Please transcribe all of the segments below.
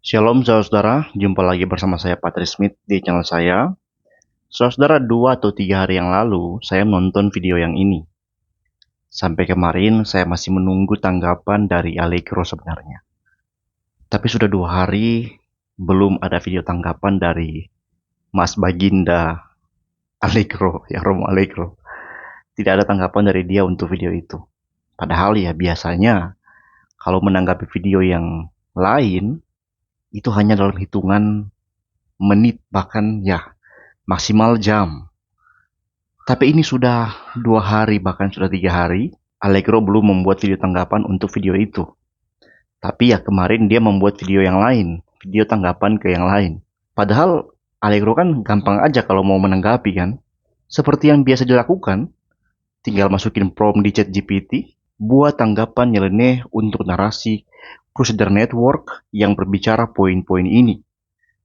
Shalom saudara, jumpa lagi bersama saya Patrick Smith di channel saya. Saudara, 2 atau 3 hari yang lalu saya menonton video yang ini. Sampai kemarin saya masih menunggu tanggapan dari Allegro sebenarnya. Tapi sudah 2 hari belum ada video tanggapan dari Mas Baginda Allegro, ya Romo Allegro. Tidak ada tanggapan dari dia untuk video itu. Padahal ya biasanya kalau menanggapi video yang lain itu hanya dalam hitungan menit, bahkan ya maksimal jam. Tapi ini sudah 2 hari, bahkan sudah 3 hari, Allegro belum membuat video tanggapan untuk video itu. Tapi ya kemarin dia membuat video yang lain, video tanggapan ke yang lain. Padahal Allegro kan gampang aja kalau mau menanggapi kan. Seperti yang biasa dilakukan, tinggal masukin prompt di ChatGPT, buat tanggapan nyeleneh untuk narasi Crusader Network yang berbicara poin-poin ini.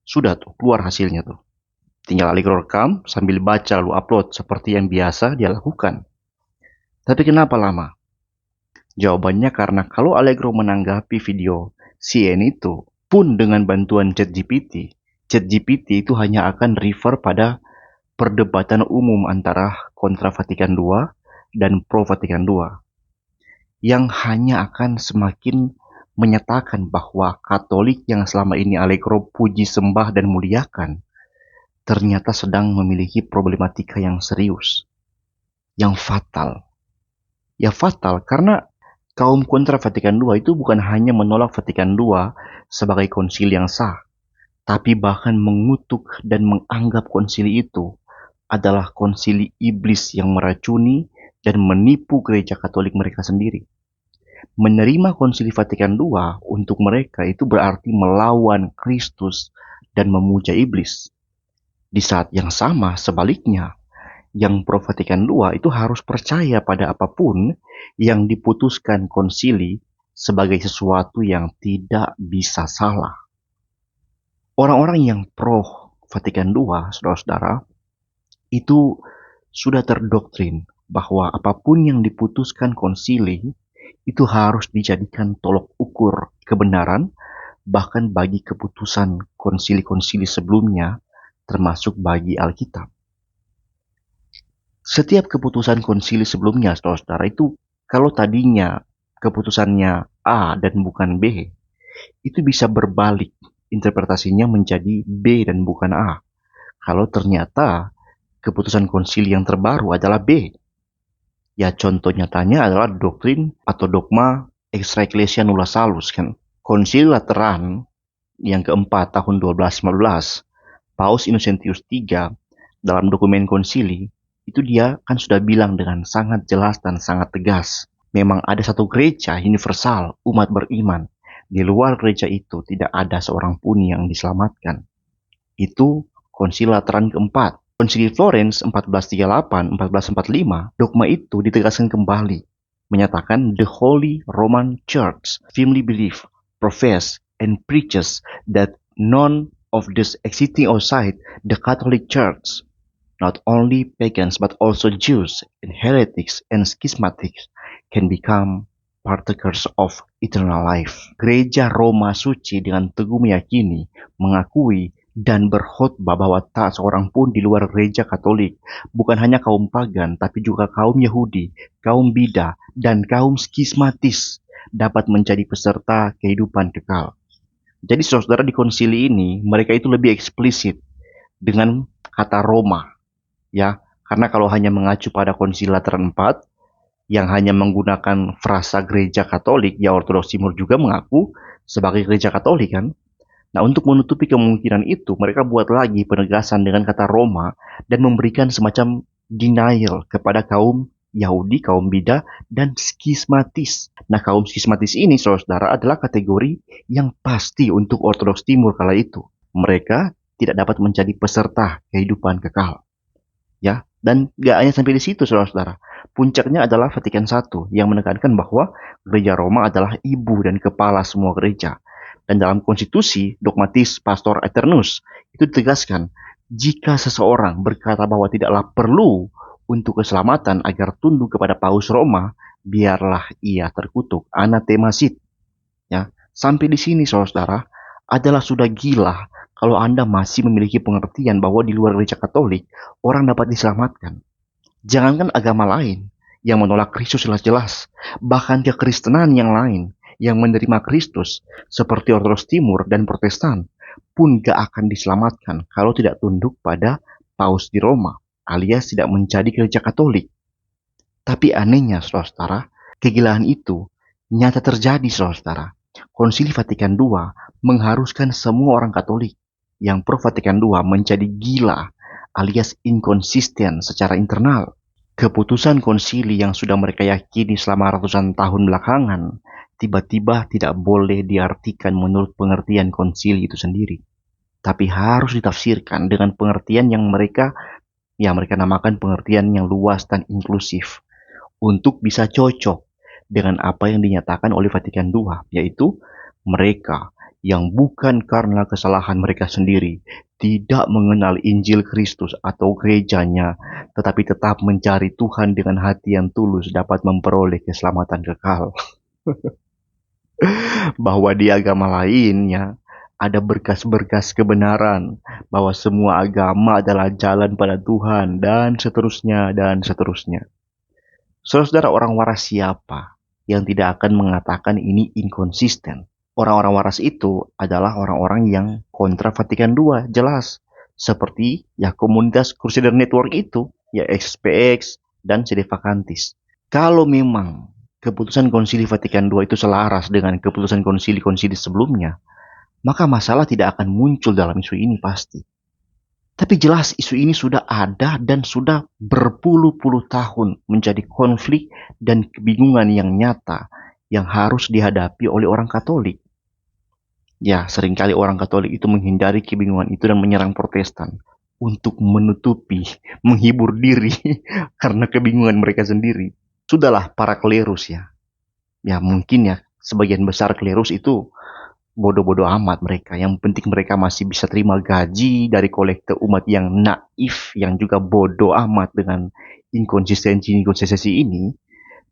Sudah tuh, keluar hasilnya tuh. Tinggal Allegro rekam sambil baca lalu upload seperti yang biasa dia lakukan. Tapi kenapa lama? Jawabannya karena kalau Allegro menanggapi video CN itu pun dengan bantuan ChatGPT, ChatGPT itu hanya akan refer pada perdebatan umum antara kontra Vatikan II dan pro Vatikan II yang hanya akan semakin menyatakan bahwa Katolik yang selama ini Allegro puji sembah dan muliakan ternyata sedang memiliki problematika yang serius, yang fatal. Ya fatal karena kaum kontra Vatikan II itu bukan hanya menolak Vatikan II sebagai konsili yang sah, tapi bahkan mengutuk dan menganggap konsili itu adalah konsili iblis yang meracuni dan menipu gereja Katolik mereka sendiri. Menerima konsili Vatikan II untuk mereka itu berarti melawan Kristus dan memuja iblis. Di saat yang sama, sebaliknya, yang pro Vatikan II itu harus percaya pada apapun yang diputuskan konsili sebagai sesuatu yang tidak bisa salah. Orang-orang yang pro Vatikan II, saudara-saudara, itu sudah terdoktrin bahwa apapun yang diputuskan konsili itu harus dijadikan tolok ukur kebenaran, bahkan bagi keputusan konsili-konsili sebelumnya, termasuk bagi Alkitab. Setiap keputusan konsili sebelumnya, saudara-saudara, itu kalau tadinya keputusannya A dan bukan B, itu bisa berbalik interpretasinya menjadi B dan bukan A. Kalau ternyata keputusan konsili yang terbaru adalah B. Ya contoh nyatanya adalah doktrin atau dogma extra ecclesia nulla salus kan. Konsili Lateran yang keempat tahun 1215, Paus Innocentius III dalam dokumen konsili itu dia kan sudah bilang dengan sangat jelas dan sangat tegas. Memang ada satu gereja universal umat beriman. Di luar gereja itu tidak ada seorang pun yang diselamatkan. Itu Konsili Lateran keempat. Konsili Florence 1438-1445, dogma itu ditegaskan kembali. Menyatakan the Holy Roman Church firmly believe, profess, and preaches that none of this existing outside the Catholic Church, not only pagans but also Jews and heretics and schismatics, can become partakers of eternal life. Gereja Roma Suci dengan teguh meyakini, mengakui, dan berkhotbah bahwa tak seorang pun di luar gereja Katolik, bukan hanya kaum pagan, tapi juga kaum Yahudi, kaum Bida, dan kaum skismatis dapat menjadi peserta kehidupan kekal. Jadi saudara di konsili ini, mereka itu lebih eksplisit dengan kata Roma, ya, karena kalau hanya mengacu pada Konsili Lateran 4 yang hanya menggunakan frasa gereja Katolik, ya Ortodoks Timur juga mengaku sebagai gereja Katolik kan. Nah, untuk menutupi kemungkinan itu, mereka buat lagi penegasan dengan kata Roma dan memberikan semacam denial kepada kaum Yahudi, kaum Bida, dan skismatis. Nah, kaum skismatis ini, saudara, adalah kategori yang pasti untuk Ortodoks Timur kala itu. Mereka tidak dapat menjadi peserta kehidupan kekal. Ya, dan gak hanya sampai di situ, saudara-saudara. Puncaknya adalah Vatikan I yang menekankan bahwa gereja Roma adalah ibu dan kepala semua gereja. Dan dalam konstitusi Dogmatis Pastor Aeternus itu ditegaskan, jika seseorang berkata bahwa tidaklah perlu untuk keselamatan agar tunduk kepada Paus Roma, biarlah ia terkutuk, anathema sit. Ya, sampai di sini saudara, adalah sudah gila kalau Anda masih memiliki pengertian bahwa di luar gereja Katolik, orang dapat diselamatkan. Jangankan agama lain yang menolak Kristus jelas-jelas, bahkan kekristenan yang lain yang menerima Kristus seperti Ortodoks Timur dan Protestan pun gak akan diselamatkan kalau tidak tunduk pada Paus di Roma, alias tidak menjadi gereja Katolik. Tapi anehnya, saudara, kegilaan itu nyata terjadi, saudara. Konsili Vatikan II mengharuskan semua orang Katolik yang pro Vatikan II menjadi gila alias inkonsisten secara internal. Keputusan konsili yang sudah mereka yakini selama ratusan tahun belakangan tiba-tiba tidak boleh diartikan menurut pengertian konsili itu sendiri, tapi harus ditafsirkan dengan pengertian yang mereka namakan pengertian yang luas dan inklusif untuk bisa cocok dengan apa yang dinyatakan oleh Vatikan II, yaitu mereka yang bukan karena kesalahan mereka sendiri, tidak mengenal Injil Kristus atau gerejanya, tetapi tetap mencari Tuhan dengan hati yang tulus dapat memperoleh keselamatan kekal. Bahwa di agama lainnya ada berkas-berkas kebenaran, bahwa semua agama adalah jalan pada Tuhan, dan seterusnya, dan seterusnya. Saudara, orang waras siapa yang tidak akan mengatakan ini inkonsisten? Orang-orang waras itu adalah orang-orang yang kontra Vatikan II, jelas. Seperti ya komunitas Crusader Network itu, ya XPX dan Sede Vacantis. Kalau memang keputusan Konsili Vatikan II itu selaras dengan keputusan konsili-konsili sebelumnya, maka masalah tidak akan muncul dalam isu ini pasti. Tapi jelas isu ini sudah ada dan sudah berpuluh-puluh tahun menjadi konflik dan kebingungan yang nyata yang harus dihadapi oleh orang Katolik. Ya, seringkali orang Katolik itu menghindari kebingungan itu dan menyerang Protestan untuk menutupi, menghibur diri karena kebingungan mereka sendiri. Sudahlah para klerus ya. Ya mungkin ya sebagian besar klerus itu bodoh-bodoh amat mereka. Yang penting mereka masih bisa terima gaji dari kolektor umat yang naif, yang juga bodoh amat dengan inkonsistensi ini.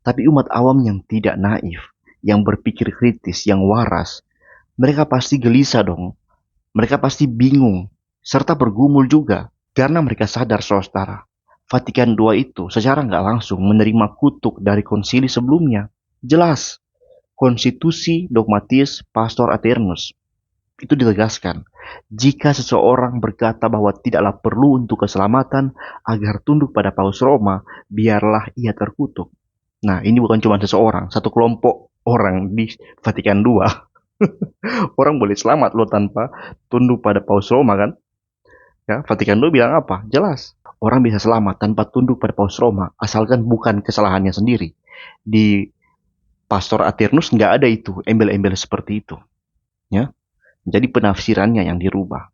Tapi umat awam yang tidak naif, yang berpikir kritis, yang waras, mereka pasti gelisah dong. Mereka pasti bingung, serta bergumul juga. Karena mereka sadar, saudara, Vatikan II itu secara nggak langsung menerima kutuk dari konsili sebelumnya. Jelas, konstitusi dogmatis Pastor Aeternus itu ditegaskan, jika seseorang berkata bahwa tidaklah perlu untuk keselamatan agar tunduk pada Paus Roma, biarlah ia terkutuk. Nah, ini bukan cuma seseorang, satu kelompok orang di Vatikan II. Orang boleh selamat loh tanpa tunduk pada Paus Roma kan? Ya, Vatikan II bilang apa? Jelas, orang bisa selamat tanpa tunduk pada Paus Roma, asalkan bukan kesalahannya sendiri. Di Pastor Aeternus nggak ada itu, embel-embel seperti itu. Ya, jadi penafsirannya yang dirubah.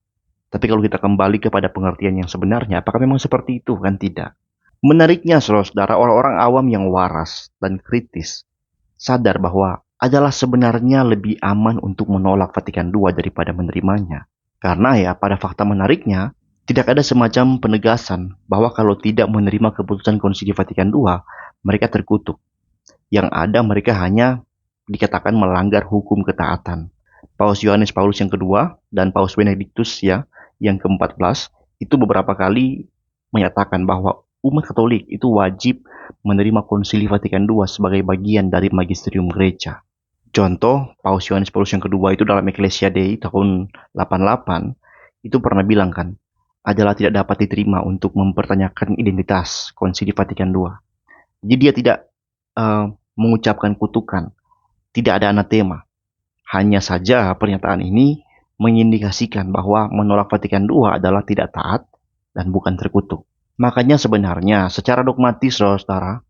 Tapi kalau kita kembali kepada pengertian yang sebenarnya, apakah memang seperti itu? Kan tidak. Menariknya, saudara, orang-orang awam yang waras dan kritis sadar bahwa adalah sebenarnya lebih aman untuk menolak Vatikan II daripada menerimanya. Karena ya, pada fakta menariknya, tidak ada semacam penegasan bahwa kalau tidak menerima keputusan Konsili Vatikan II, mereka terkutuk. Yang ada mereka hanya dikatakan melanggar hukum ketaatan. Paus Yohanes Paulus yang kedua dan Paus Benediktus ya yang ke-14 itu beberapa kali menyatakan bahwa umat Katolik itu wajib menerima Konsili Vatikan II sebagai bagian dari magisterium gereja. Contoh, Paus Yohanes Paulus yang kedua itu dalam Ecclesia Dei tahun 88 itu pernah bilang kan, adalah tidak dapat diterima untuk mempertanyakan identitas Konsili Vatikan II. Jadi dia tidak mengucapkan kutukan, tidak ada anatema. Hanya saja pernyataan ini mengindikasikan bahwa menolak Vatikan II adalah tidak taat dan bukan terkutuk. Makanya sebenarnya secara dogmatis, saudara,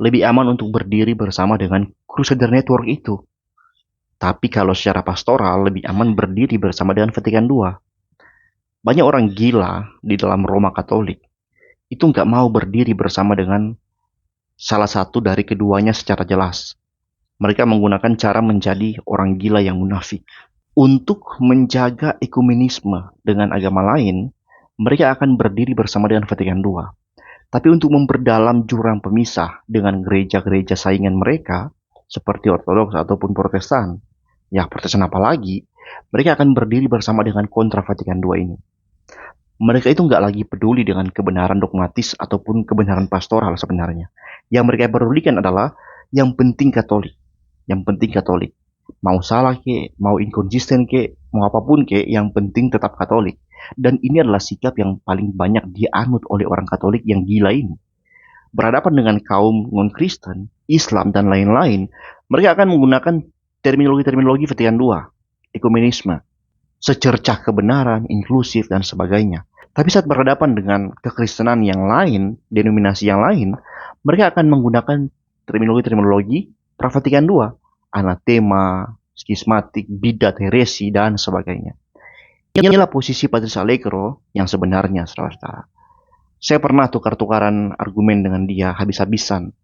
lebih aman untuk berdiri bersama dengan Crusader Network itu. Tapi kalau secara pastoral lebih aman berdiri bersama dengan Vatikan II. Banyak orang gila di dalam Roma Katolik itu nggak mau berdiri bersama dengan salah satu dari keduanya secara jelas. Mereka menggunakan cara menjadi orang gila yang munafik. Untuk menjaga ekumenisme dengan agama lain, mereka akan berdiri bersama dengan Vatikan II. Tapi untuk memperdalam jurang pemisah dengan gereja-gereja saingan mereka, seperti Ortodoks ataupun Protestan, ya Protestan apalagi, mereka akan berdiri bersama dengan kontra Vatikan II ini. Mereka itu nggak lagi peduli dengan kebenaran dogmatis ataupun kebenaran pastoral sebenarnya. Yang mereka pedulikan adalah yang penting Katolik. Yang penting Katolik. Mau salah ke, mau inkonsisten ke, mau apapun ke, yang penting tetap Katolik. Dan ini adalah sikap yang paling banyak dianut oleh orang Katolik yang gila ini. Berhadapan dengan kaum non-Kristen, Islam, dan lain-lain, mereka akan menggunakan terminologi-terminologi Vatikan II, ekumenisme, secercah kebenaran, inklusif, dan sebagainya. Tapi saat berhadapan dengan kekristenan yang lain, denominasi yang lain, mereka akan menggunakan terminologi-terminologi pra-Vatikan II, anatema, skismatik, bidat, heresi, dan sebagainya. Inilah posisi Patris Allegro yang sebenarnya, saudara-saudara. Saya pernah tukar-tukaran argumen dengan dia habis-habisan,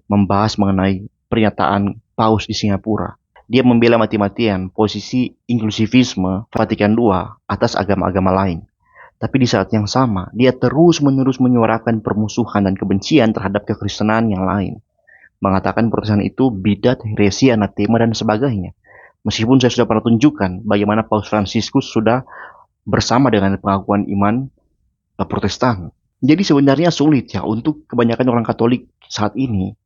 membahas mengenai pernyataan Paus di Singapura. Dia membela mati-matian posisi inklusivisme Vatikan II atas agama-agama lain. Tapi di saat yang sama, dia terus-menerus menyuarakan permusuhan dan kebencian terhadap kekristenan yang lain. Mengatakan Protestan itu bidat, heresi, anatema, dan sebagainya. Meskipun saya sudah pernah tunjukkan bagaimana Paus Fransiskus sudah bersama dengan pengakuan iman Protestan. Jadi sebenarnya sulit ya untuk kebanyakan orang Katolik saat ini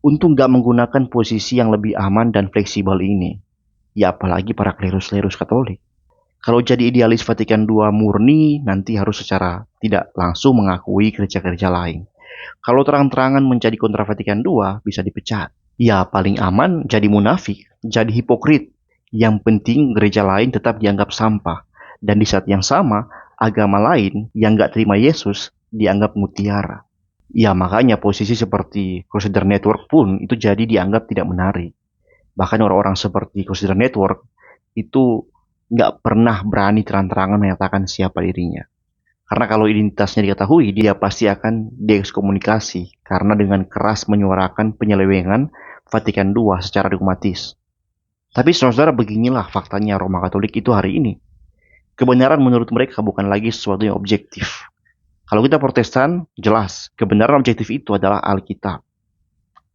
untuk nggak menggunakan posisi yang lebih aman dan fleksibel ini. Ya apalagi para klerus-klerus Katolik. Kalau jadi idealis Vatikan II murni, nanti harus secara tidak langsung mengakui gereja-gereja lain. Kalau terang-terangan menjadi kontra Vatikan II, bisa dipecat. Ya paling aman jadi munafik, jadi hipokrit. Yang penting gereja lain tetap dianggap sampah. Dan di saat yang sama, agama lain yang nggak terima Yesus dianggap mutiara. Ya makanya posisi seperti Crusader Network pun itu jadi dianggap tidak menarik. Bahkan orang-orang seperti Crusader Network itu nggak pernah berani terang-terangan menyatakan siapa dirinya. Karena kalau identitasnya diketahui, dia pasti akan diekskomunikasi karena dengan keras menyuarakan penyelewengan Vatikan II secara dogmatis. Tapi saudara, beginilah faktanya Roma Katolik itu hari ini. Kebenaran menurut mereka bukan lagi sesuatu yang objektif. Kalau kita Protestan, jelas kebenaran objektif itu adalah Alkitab.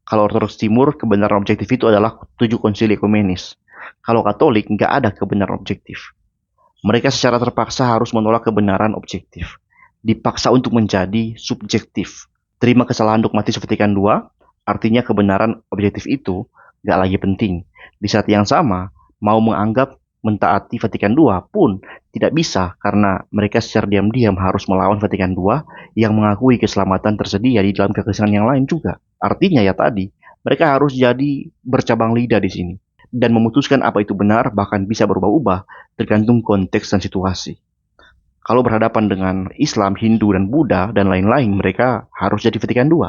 Kalau Ortodoks Timur, kebenaran objektif itu adalah 7 konsili ekumenis. Kalau Katolik, nggak ada kebenaran objektif. Mereka secara terpaksa harus menolak kebenaran objektif. Dipaksa untuk menjadi subjektif. Terima kesalahan dogmatis Vatikan II, artinya kebenaran objektif itu nggak lagi penting. Di saat yang sama, mau menganggap mentaati Vatikan II pun tidak bisa karena mereka secara diam-diam harus melawan Vatikan II yang mengakui keselamatan tersedia di dalam kekristenan yang lain juga. Artinya ya tadi, mereka harus jadi bercabang lidah di sini dan memutuskan apa itu benar, bahkan bisa berubah-ubah tergantung konteks dan situasi. Kalau berhadapan dengan Islam, Hindu, dan Buddha dan lain-lain, mereka harus jadi Vatikan II.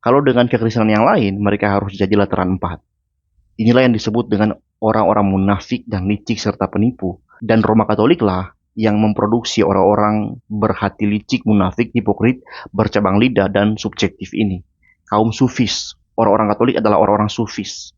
Kalau dengan kekristenan yang lain, mereka harus jadi Lateran IV. Inilah yang disebut dengan orang-orang munafik dan licik serta penipu. Dan Roma Katolik lah yang memproduksi orang-orang berhati licik, munafik, hipokrit, bercabang lidah, dan subjektif ini. Kaum sufis. Orang-orang Katolik adalah orang-orang sufis.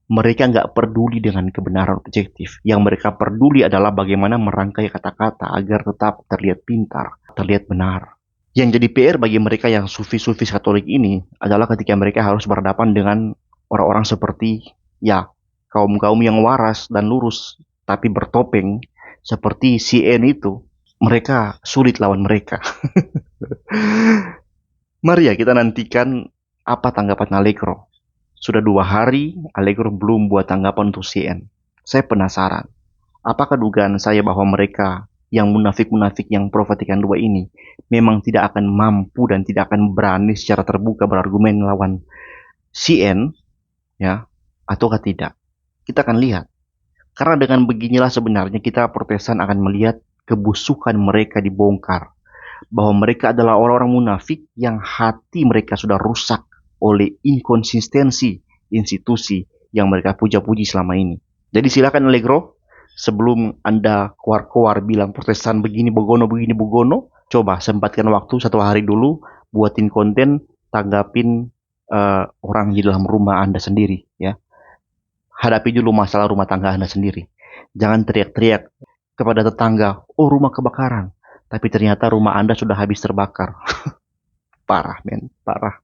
Mereka nggak peduli dengan kebenaran objektif. Yang mereka peduli adalah bagaimana merangkai kata-kata agar tetap terlihat pintar, terlihat benar. Yang jadi PR bagi mereka yang sufis-sufis Katolik ini adalah ketika mereka harus berhadapan dengan orang-orang seperti ya kaum-kaum yang waras dan lurus tapi bertopeng seperti CN itu. Mereka sulit lawan mereka. Mari ya kita nantikan apa tanggapan Allegro. Sudah 2 hari Allegro belum buat tanggapan untuk CN. Saya penasaran, apakah dugaan saya bahwa mereka yang munafik-munafik yang pro Vatikan II ini memang tidak akan mampu dan tidak akan berani secara terbuka berargumen melawan CN ya, ataukah tidak? Kita akan lihat. Karena dengan beginilah sebenarnya kita Protestan akan melihat kebusukan mereka dibongkar. Bahwa mereka adalah orang-orang munafik yang hati mereka sudah rusak oleh inkonsistensi institusi yang mereka puja-puji selama ini. Jadi silakan Allegro, sebelum Anda keluar-keluar bilang Protestan begini begono, coba sempatkan waktu 1 hari dulu, buatin konten, tanggapin orang di dalam rumah Anda sendiri ya. Hadapi dulu masalah rumah tangga Anda sendiri. Jangan teriak-teriak kepada tetangga, oh rumah kebakaran. Tapi ternyata rumah Anda sudah habis terbakar. Parah men, parah.